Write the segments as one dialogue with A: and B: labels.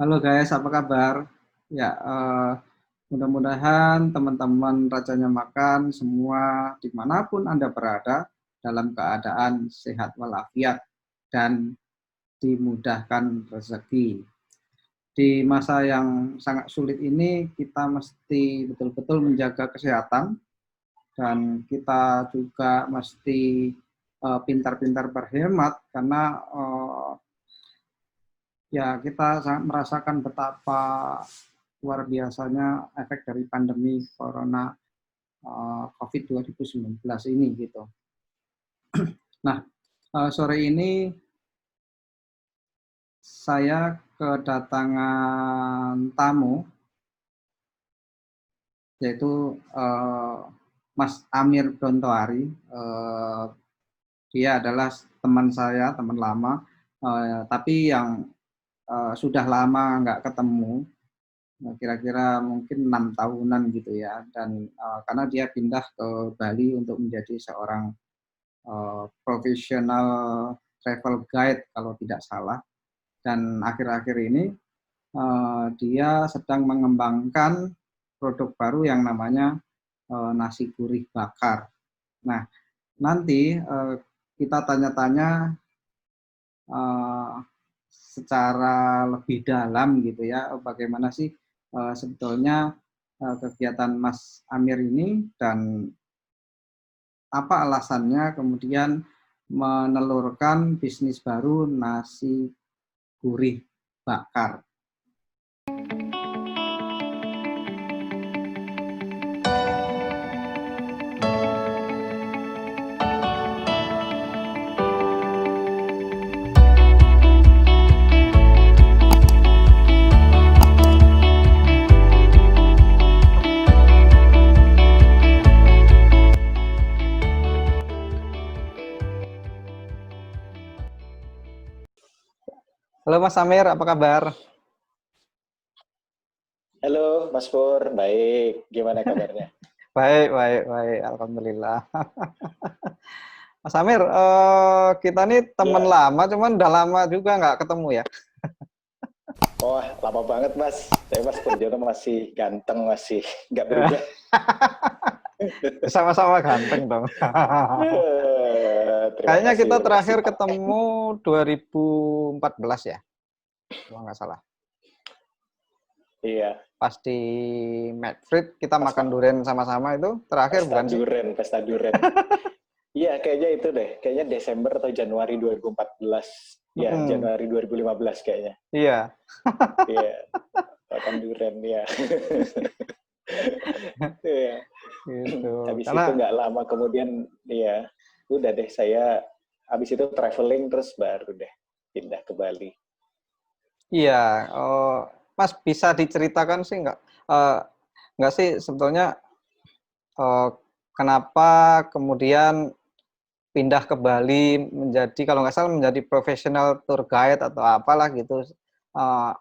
A: Halo guys, apa kabar? Ya, mudah-mudahan teman-teman Rajanya Makan semua dimanapun Anda berada dalam keadaan sehat walafiat dan dimudahkan rezeki. Di masa yang sangat sulit ini kita mesti betul-betul menjaga kesehatan dan kita juga mesti pintar-pintar berhemat karena ya kita sangat merasakan betapa luar biasanya efek dari pandemi corona COVID 2019 ini gitu. Nah, sore ini saya kedatangan tamu yaitu Mas Amir Dontoari. Dia adalah teman saya, teman lama, tapi yang sudah lama nggak ketemu. Kira-kira mungkin 6 tahunan gitu ya, dan karena dia pindah ke Bali untuk menjadi seorang profesional travel guide kalau tidak salah, dan akhir-akhir ini dia sedang mengembangkan produk baru yang namanya nasi gurih bakar. Nah, nanti kita tanya-tanya secara lebih dalam gitu ya, bagaimana sih sebetulnya kegiatan Mas Amir ini dan apa alasannya kemudian menelurkan bisnis baru nasi gurih bakar. Halo Mas Amir, apa kabar?
B: Halo Mas Pur, baik. Gimana kabarnya?
A: Baik, baik, baik. Alhamdulillah. Mas Amir, kita nih teman
B: Ya,
A: lama, cuman udah lama juga nggak ketemu ya.
B: wah lama banget Mas. Tapi Mas Purjono masih ganteng, masih nggak berubah.
A: Sama-sama ganteng dong.
B: Terima
A: Kayaknya
B: kasih,
A: kita
B: terima kasih.
A: terakhir ketemu 2014 ya, kalau nggak salah.
B: Iya,
A: Pas di Medford kita
B: pas
A: makan durian sama-sama itu terakhir
B: pesta
A: bukan sih?
B: duren, pesta duren. Iya, kayaknya itu deh. Kayaknya Desember atau Januari 2014. Ya,
A: Mm-mm.
B: Januari 2015 kayaknya.
A: Iya,
B: Iya, makan duren ya. Iya.
A: gitu.
B: Habis
A: Karena
B: itu nggak lama kemudian, ya udah deh saya habis itu traveling terus baru deh pindah ke Bali.
A: iya, Mas bisa diceritakan sih nggak sih sebetulnya eh, kenapa kemudian pindah ke Bali menjadi kalau nggak salah menjadi profesional tour guide atau apalah gitu. Eh,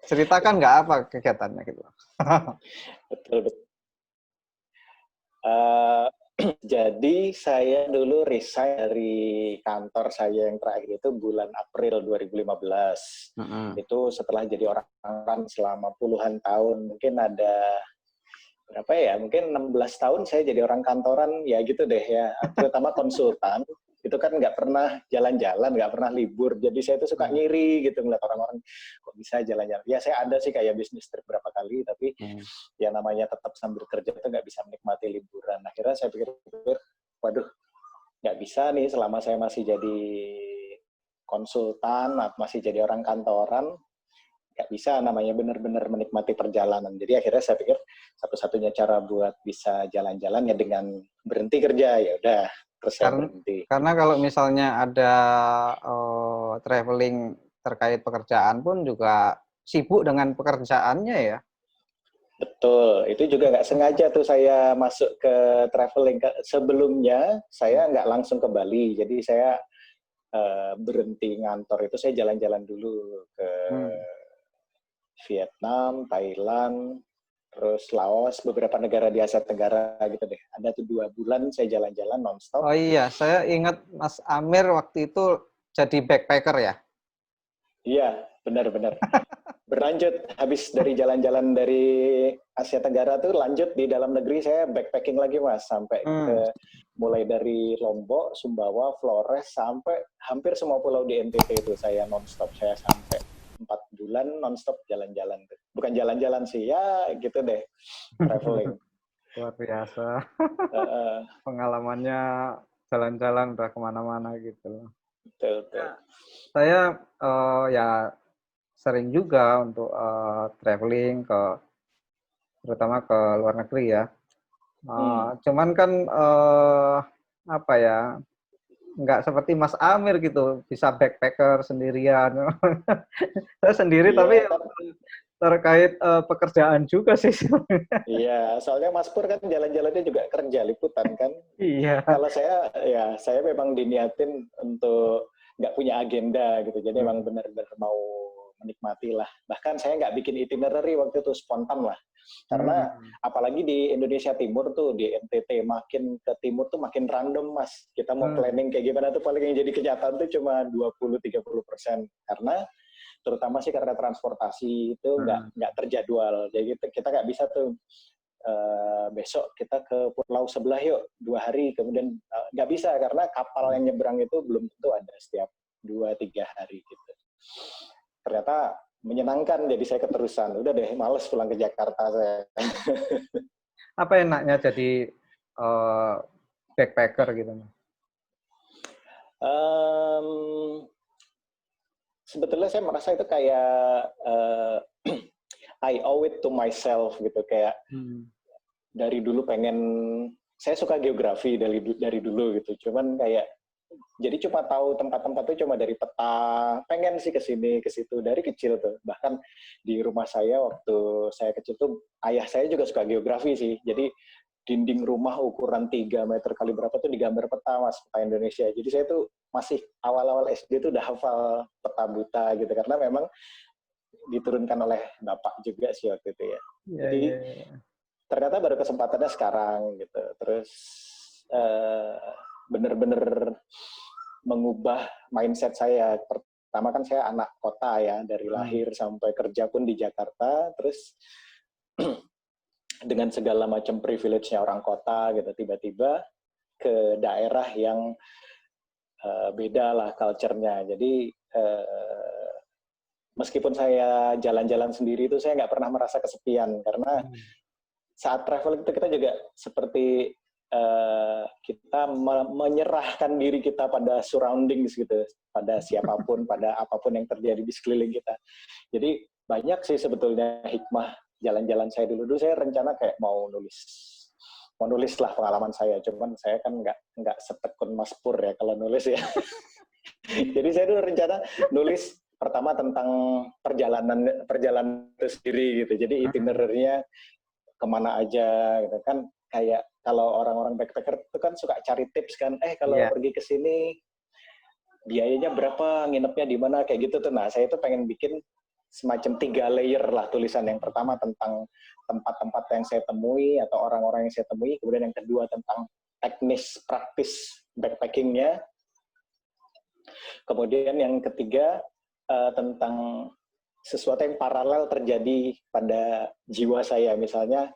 A: Ceritakan nggak apa kegiatannya gitu.
B: Betul betul. Uh, jadi saya dulu resign dari kantor saya yang terakhir itu bulan April 2015.
A: Mm-mm.
B: Itu setelah jadi orang selama puluhan tahun, mungkin ada berapa ya, mungkin 16 tahun saya jadi orang kantoran, ya gitu deh ya, terutama konsultan, itu kan nggak pernah jalan-jalan, nggak pernah libur, jadi saya tuh suka ngiri gitu ngeliat orang-orang, kok bisa jalan-jalan. Ya saya ada sih kayak bisnis trip berapa kali, tapi
A: Hmm.
B: ya namanya tetap sambil kerja itu nggak bisa menikmati liburan. Akhirnya saya pikir, waduh, nggak bisa nih selama saya masih jadi konsultan, masih jadi orang kantoran, nggak bisa namanya benar-benar menikmati perjalanan. Jadi akhirnya saya pikir satu-satunya cara buat bisa jalan-jalan ya dengan berhenti kerja. Ya udah, terus saya
A: Karena
B: berhenti.
A: karena kalau misalnya ada traveling terkait pekerjaan pun juga sibuk dengan pekerjaannya ya.
B: Betul, itu juga nggak sengaja tuh saya masuk ke traveling. Sebelumnya saya nggak langsung ke Bali, jadi saya berhenti ngantor itu saya jalan-jalan dulu ke
A: Hmm.
B: Vietnam, Thailand, terus Laos, beberapa negara di Asia Tenggara gitu deh. Ada tuh 2 bulan saya jalan-jalan nonstop.
A: Oh iya, saya ingat Mas Amir waktu itu jadi backpacker ya.
B: Iya, benar-benar. berlanjut habis dari jalan-jalan dari Asia Tenggara tuh lanjut di dalam negeri saya backpacking lagi Mas sampai ke mulai dari Lombok, Sumbawa, Flores sampai hampir semua pulau di NTT itu saya nonstop saya sampai 4 bulan nonstop jalan-jalan tuh. Bukan jalan-jalan sih ya gitu deh traveling.
A: Luar biasa.
B: Uh,
A: Pengalamannya jalan-jalan udah kemana-mana gitu.
B: betul, betul.
A: Saya ya sering juga untuk traveling terutama ke luar negeri ya. Cuman kan apa ya, nggak seperti Mas Amir gitu bisa backpacker sendirian. Saya sendiri tapi
B: Iya,
A: terkait pekerjaan juga sih.
B: iya, soalnya Mas Pur kan jalan-jalannya juga kerja liputan kan.
A: Iya.
B: Kalau saya memang diniatin untuk nggak punya agenda gitu. Jadi memang benar-benar mau menikmati lah. Bahkan saya nggak bikin itinerary waktu itu spontan lah. Karena apalagi di Indonesia Timur tuh, di NTT makin ke timur tuh makin random Mas. Kita mau planning kayak gimana tuh paling yang jadi kenyataan tuh cuma 20-30%. Karena terutama sih karena transportasi itu nggak terjadwal. Jadi kita nggak bisa tuh besok kita ke pulau sebelah yuk 2 hari kemudian nggak bisa karena kapal yang nyebrang itu belum tentu ada setiap 2-3 hari gitu. Ternyata menyenangkan jadi saya keterusan. Udah deh males pulang ke Jakarta saya.
A: Apa enaknya jadi backpacker gitu?
B: Sebetulnya saya merasa itu kayak I owe it to myself gitu kayak dari dulu saya suka geografi dari dulu gitu cuman kayak jadi cuma tahu tempat-tempat itu cuma dari peta pengen sih ke sini ke situ dari kecil tuh bahkan di rumah saya waktu saya kecil tuh ayah saya juga suka geografi sih jadi dinding rumah ukuran 3 meter kali berapa tuh digambar peta Mas peta Indonesia jadi saya tuh masih awal-awal SD tuh udah hafal peta buta gitu karena memang diturunkan oleh bapak juga sih waktu itu ya. Jadi ternyata baru kesempatannya sekarang gitu. Terus bener-bener mengubah mindset saya. Pertama kan saya anak kota ya dari lahir sampai kerja pun di Jakarta. Terus dengan segala macam privilege-nya orang kota gitu tiba-tiba ke daerah yang beda lah culture-nya. Jadi meskipun saya jalan-jalan sendiri itu saya nggak pernah merasa kesepian karena saat travel itu kita juga seperti kita menyerahkan diri kita pada surroundings gitu, pada siapapun, pada apapun yang terjadi di sekeliling kita. Jadi banyak sih sebetulnya hikmah jalan-jalan saya dulu. Dulu saya rencana kayak mau nulis lah pengalaman saya, cuman saya kan nggak setekun Mas Pur ya kalau nulis ya. Jadi saya dulu rencana nulis pertama tentang perjalanan itu sendiri gitu. Jadi itinerary-nya kemana aja gitu kan. Kayak kalau orang-orang backpacker itu kan suka cari tips kan. Kalau pergi ke sini biayanya berapa, nginepnya di mana kayak gitu tuh. Nah, saya itu pengen bikin semacam 3 layer lah tulisan. Yang pertama tentang tempat-tempat yang saya temui atau orang-orang yang saya temui. Kemudian yang kedua tentang teknis praktis backpacking-nya. Kemudian yang ketiga tentang sesuatu yang paralel terjadi pada jiwa saya. Misalnya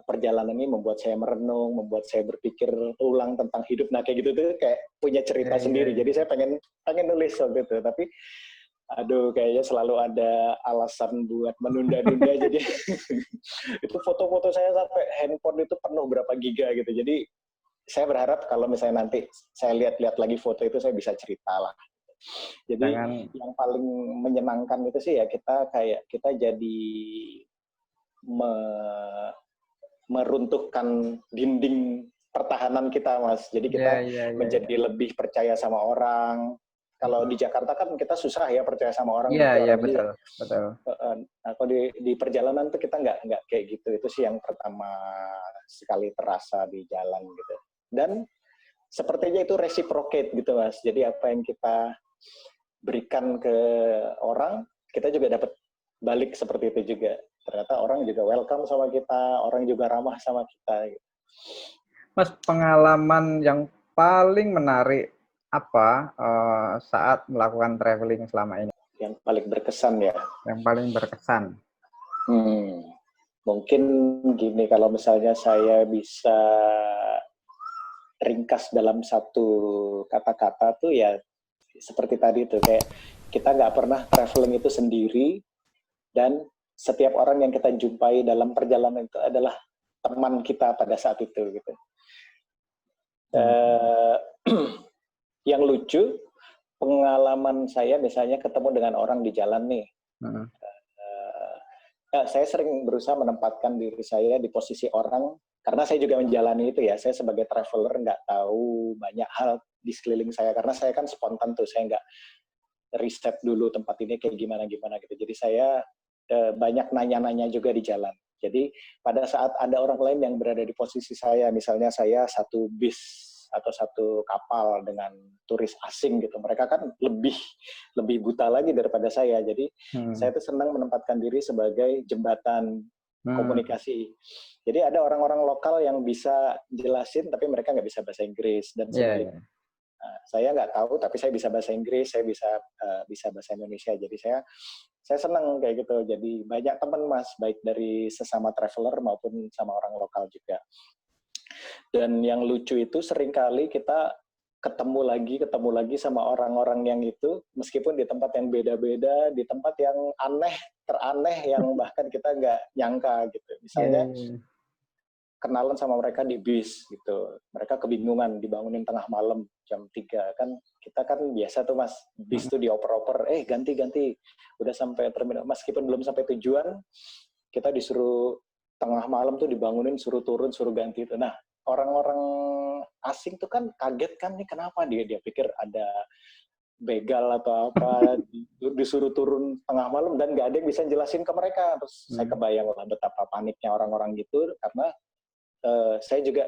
B: perjalanan ini membuat saya merenung, membuat saya berpikir ulang tentang hidup. Nah kayak gitu tuh kayak punya cerita sendiri. Jadi saya pengen nulis waktu itu. Tapi aduh kayaknya selalu ada alasan buat menunda-nunda. Jadi itu foto-foto saya sampai handphone itu penuh berapa giga gitu. Jadi saya berharap kalau misalnya nanti saya lihat-lihat lagi foto itu saya bisa cerita lah. Jadi yang paling menyenangkan itu sih ya kita jadi meruntuhkan dinding pertahanan kita Mas. Jadi kita menjadi lebih percaya sama orang. Kalau di Jakarta kan kita susah ya percaya sama orang.
A: Iya betul.
B: Nah, kalau di perjalanan tuh kita nggak kayak gitu. Itu sih yang pertama sekali terasa di jalan gitu. Dan sepertinya itu reciprocate gitu Mas. Jadi apa yang kita berikan ke orang, kita juga dapat balik seperti itu juga. Ternyata orang juga welcome sama kita, orang juga ramah sama kita. Gitu.
A: Mas, pengalaman yang paling menarik apa saat melakukan traveling selama ini?
B: Yang paling berkesan ya.
A: Yang paling berkesan.
B: Mungkin gini, kalau misalnya saya bisa ringkas dalam satu kata-kata tuh ya seperti tadi tuh, kayak kita nggak pernah traveling itu sendiri, dan setiap orang yang kita jumpai dalam perjalanan itu adalah teman kita pada saat itu gitu. Yang lucu, pengalaman saya misalnya ketemu dengan orang di jalan nih. Saya sering berusaha menempatkan diri saya di posisi orang, karena saya juga menjalani itu ya. Saya sebagai traveler nggak tahu banyak hal di sekeliling saya, karena saya kan spontan tuh, saya nggak riset dulu tempat ini kayak gimana gitu. Jadi saya banyak nanya-nanya juga di jalan. Jadi pada saat ada orang lain yang berada di posisi saya, misalnya saya satu bis atau satu kapal dengan turis asing gitu, mereka kan lebih buta lagi daripada saya. Jadi saya tuh senang menempatkan diri sebagai jembatan komunikasi. Jadi ada orang-orang lokal yang bisa jelasin, tapi mereka nggak bisa bahasa Inggris dan sebaliknya. Nah, saya nggak tahu, tapi saya bisa bahasa Inggris, saya bisa bahasa Indonesia. Jadi saya senang kayak gitu. Jadi banyak teman Mas, baik dari sesama traveler maupun sama orang lokal juga. Dan yang lucu itu seringkali kita ketemu lagi sama orang-orang yang itu, meskipun di tempat yang beda-beda, di tempat yang teraneh, yang bahkan kita nggak nyangka gitu. Misalnya kenalan sama mereka di bis gitu. Mereka kebingungan, dibangunin tengah malam jam 3 kan. Kita kan biasa tuh Mas, bis tuh dioper-oper, ganti. Udah sampai terminal, meskipun belum sampai tujuan, kita disuruh tengah malam tuh dibangunin, suruh turun, suruh ganti itu. Nah, orang-orang asing tuh kan kaget kan, nih kenapa dia pikir ada begal atau apa, disuruh turun tengah malam dan nggak ada yang bisa jelasin ke mereka. Terus saya kebayang lah betapa paniknya orang-orang gitu, karena saya juga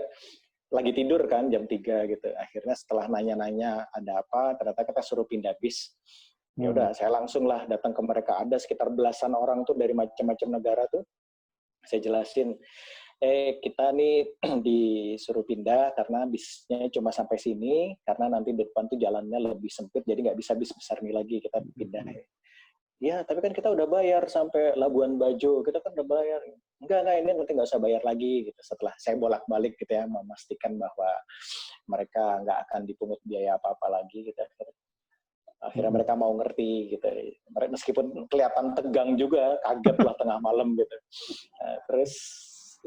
B: lagi tidur kan jam 3 gitu. Akhirnya setelah nanya-nanya ada apa, ternyata kita suruh pindah bis. Ya udah, saya langsung lah datang ke mereka. Ada sekitar belasan orang tuh dari macam-macam negara tuh. Saya jelasin, kita nih disuruh pindah karena bisnya cuma sampai sini, karena nanti depan tuh jalannya lebih sempit, jadi nggak bisa bis besar ini lagi, kita pindah. Ya, tapi kan kita udah bayar sampai Labuan Bajo, kita kan udah bayar. Enggak, ini nanti nggak usah bayar lagi gitu. Setelah saya bolak-balik gitu ya, memastikan bahwa mereka nggak akan dipungut biaya apa-apa lagi gitu. Akhirnya mereka mau ngerti gitu. Meskipun kelihatan tegang juga, kaget lah tengah malam gitu. Terus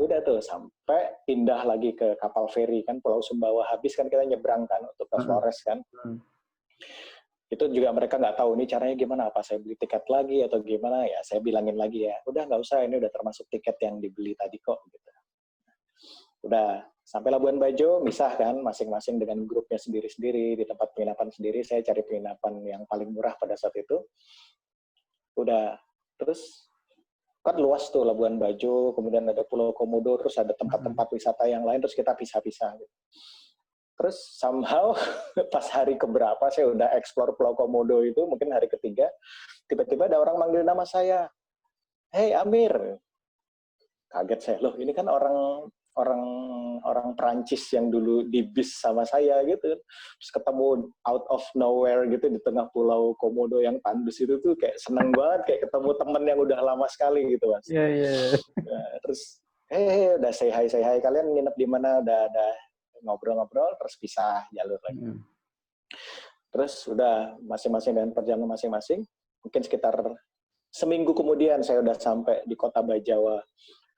B: udah tuh sampai pindah lagi ke kapal feri kan, Pulau Sumbawa habis kan kita nyebrang kan untuk ke Flores kan. Itu juga mereka nggak tahu ini caranya gimana, apa saya beli tiket lagi atau gimana, ya saya bilangin lagi ya, udah nggak usah, ini udah termasuk tiket yang dibeli tadi kok gitu. Udah sampai Labuan Bajo, misah kan masing-masing dengan grupnya sendiri-sendiri, di tempat penginapan sendiri. Saya cari penginapan yang paling murah pada saat itu. Udah, terus kan luas tuh Labuan Bajo, kemudian ada Pulau Komodo, terus ada tempat-tempat wisata yang lain, terus kita pisah-pisah gitu. Terus somehow pas hari keberapa saya udah explore Pulau Komodo itu, mungkin hari ketiga, tiba-tiba ada orang manggil nama saya. Hey Amir. Kaget saya, loh ini kan orang Perancis yang dulu di bis sama saya gitu. Terus ketemu out of nowhere gitu di tengah Pulau Komodo yang tandus itu tuh kayak seneng banget, kayak ketemu temen yang udah lama sekali gitu Mas.
A: Iya.
B: Nah, terus udah say hi, kalian nginep di mana, udah ngobrol-ngobrol, terus pisah jalur lagi. Terus udah masing-masing dengan perjalanan masing-masing. Mungkin sekitar seminggu kemudian saya udah sampai di kota Bajawa.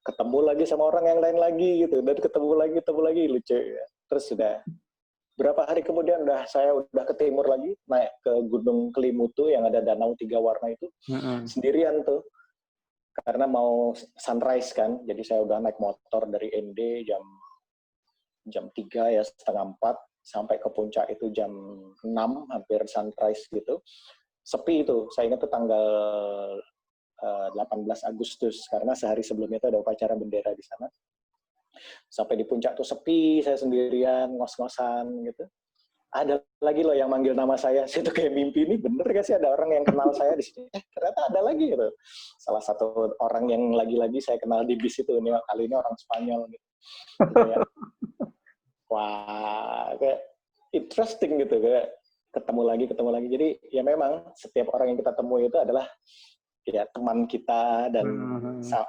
B: Ketemu lagi sama orang yang lain lagi gitu, dan ketemu lagi lucu ya. Terus sudah berapa hari kemudian saya udah ke timur lagi, naik ke Gunung Kelimutu yang ada danau 3 warna itu, sendirian tuh, karena mau sunrise kan. Jadi saya udah naik motor dari ND jam 3 ya, setengah 4, sampai ke puncak itu jam 6, hampir sunrise gitu. Sepi itu, saya ingat tuh tanggal 18 Agustus, karena sehari sebelumnya itu ada upacara bendera di sana. Sampai di puncak tuh sepi, saya sendirian, ngos-ngosan gitu. Ada lagi loh yang manggil nama saya tuh kayak mimpi, ini bener gak sih ada orang yang kenal saya di sini? Ternyata ada lagi gitu. Salah satu orang yang lagi-lagi saya kenal di bis itu, kali ini orang Spanyol gitu. Kayak, wah, kayak interesting gitu, kayak ketemu lagi. Jadi ya memang setiap orang yang kita temui itu adalah ya teman kita, dan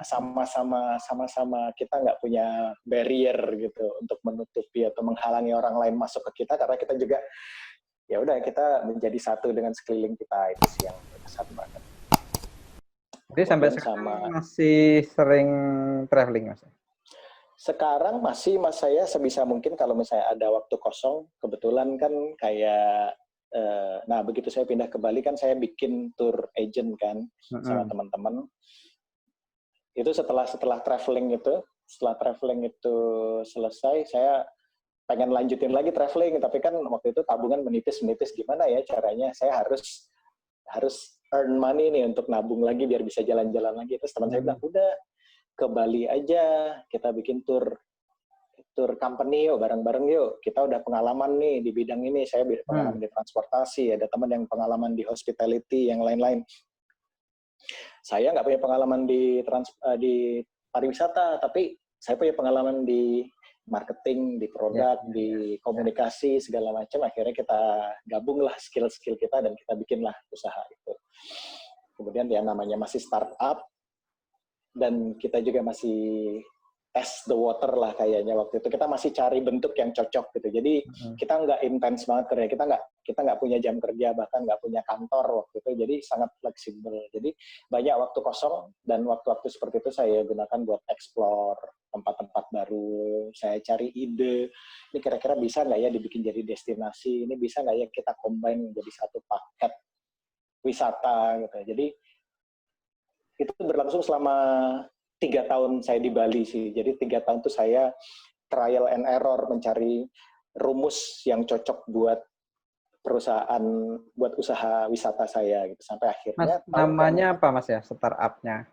B: sama-sama kita nggak punya barrier gitu untuk menutupi atau menghalangi orang lain masuk ke kita, karena kita juga ya udah kita menjadi satu dengan sekeliling kita. Itu sih yang berkesan banget.
A: Jadi sampai
B: Kemudian
A: sekarang
B: sama
A: masih sering traveling, Mas?
B: sekarang masih, Mas, saya sebisa mungkin kalau misalnya ada waktu kosong, kebetulan kan kayak nah begitu saya pindah ke Bali kan saya bikin tour agent kan sama teman-teman. Itu setelah traveling itu selesai, saya pengen lanjutin lagi traveling, tapi kan waktu itu tabungan menipis gimana ya caranya, saya harus earn money nih untuk nabung lagi biar bisa jalan-jalan lagi. Terus teman saya bilang, udah ke Bali aja, kita bikin tour company yuk, bareng-bareng yuk. Kita udah pengalaman nih di bidang ini, saya pengalaman di transportasi, ada teman yang pengalaman di hospitality, yang lain-lain. Saya nggak punya pengalaman di pariwisata, tapi saya punya pengalaman di marketing, di produk, di komunikasi, segala macam. Akhirnya kita gabunglah skill-skill kita dan kita bikinlah usaha itu. Kemudian ya namanya masih startup, dan kita juga masih test the water lah kayaknya waktu itu. Kita masih cari bentuk yang cocok gitu. Jadi kita nggak intens banget kerja. Kita nggak punya jam kerja, bahkan nggak punya kantor waktu itu. Jadi sangat fleksibel. Jadi banyak waktu kosong, dan waktu-waktu seperti itu saya gunakan buat explore tempat-tempat baru. Saya cari ide. Ini kira-kira bisa nggak ya dibikin jadi destinasi? Ini bisa nggak ya kita combine menjadi satu paket wisata gitu. Jadi itu berlangsung selama 3 tahun saya di Bali sih. Jadi 3 tahun itu saya trial and error mencari rumus yang cocok buat perusahaan, buat usaha wisata saya gitu. Sampai akhirnya
A: Mas, namanya apa Mas ya startup-nya?